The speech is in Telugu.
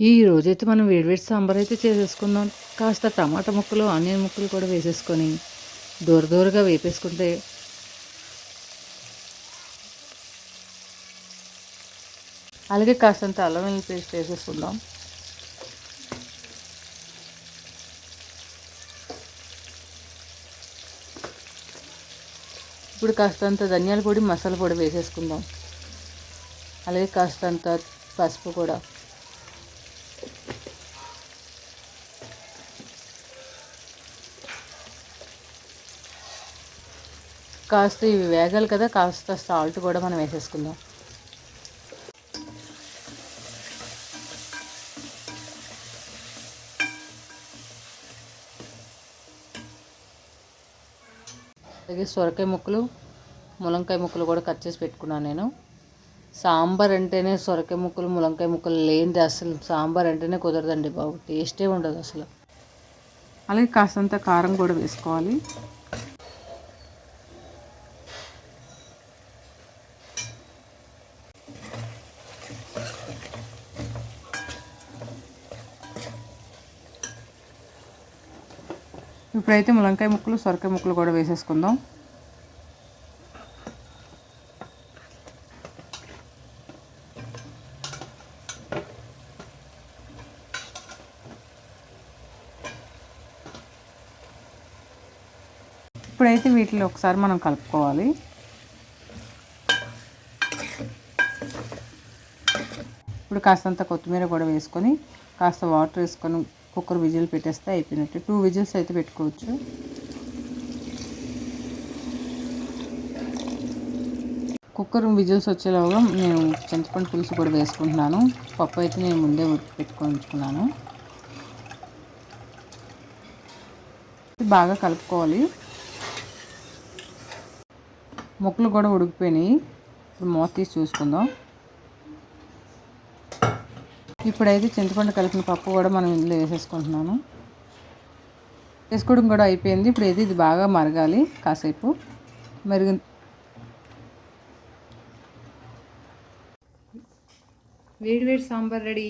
ఈ రోజైతే మనం వేడివేడి సాంబార్ అయితే చేసేసుకుందాం. కాస్త టమాటా ముక్కలు, ఆనియన్ ముక్కలు కూడా వేసేసుకొని దూరగా వేపేసుకుంటే అలాగే కాస్తంత అల్లం వెల్లుల్లి పేస్ట్ వేసేసుకుందాం. ఇప్పుడు కాస్తంత ధనియాల పొడి, మసాలా పొడి వేసేసుకుందాం. అలాగే కాస్తంత పసుపు కూడా. కాస్త ఇవి వేగాలి కదా, కాస్త సాల్ట్ కూడా మనం వేసేసుకుందాం. అలాగే సొరకాయ ముక్కలు, ములంకాయ ముక్కలు కూడా కట్ చేసి పెట్టుకున్నాను నేను. సాంబార్ అంటేనే సొరకాయ ముక్కలు, ములంకాయ ముక్కలు లేనిది అసలు సాంబార్ అంటేనే కుదరదండి బాబు, టేస్టే ఉండదు అసలు. అలాగే కాస్తంత కారం కూడా వేసుకోవాలి. ఇప్పుడైతే ములంకాయ ముక్కలు, సొరకాయ ముక్కలు కూడా వేసేసుకుందాం. ఇప్పుడైతే వీటిని ఒకసారి మనం కలుపుకోవాలి. ఇప్పుడు కాస్తంత కొత్తిమీర కూడా వేసుకొని కాస్త వాటర్ వేసుకొని కుక్కర్ విజిల్ పెట్టేస్తే అయిపోయినట్టు. 2 విజిల్స్ అయితే పెట్టుకోవచ్చు. కుక్కర్ విజిల్స్ వచ్చేలాగా నేను చింతపండు పులుసు కూడా వేసుకుంటున్నాను. పప్పు అయితే నేను ముందే పెట్టుకొని ఉంచుకున్నాను. బాగా కలుపుకోవాలి. ముక్కలు కూడా ఉడికిపోయినాయి. ఇప్పుడు మూత తీసి చూసుకుందాం. ఇప్పుడైతే చింతపండు కలిపిన పప్పు కూడా మనం ఇందులో వేసేసుకుంటున్నాను. వేసుకోవడం కూడా అయిపోయింది. ఇప్పుడు అయితే ఇది బాగా మరగాలి. కాసేపు వేడి సాంబార్ రెడీ.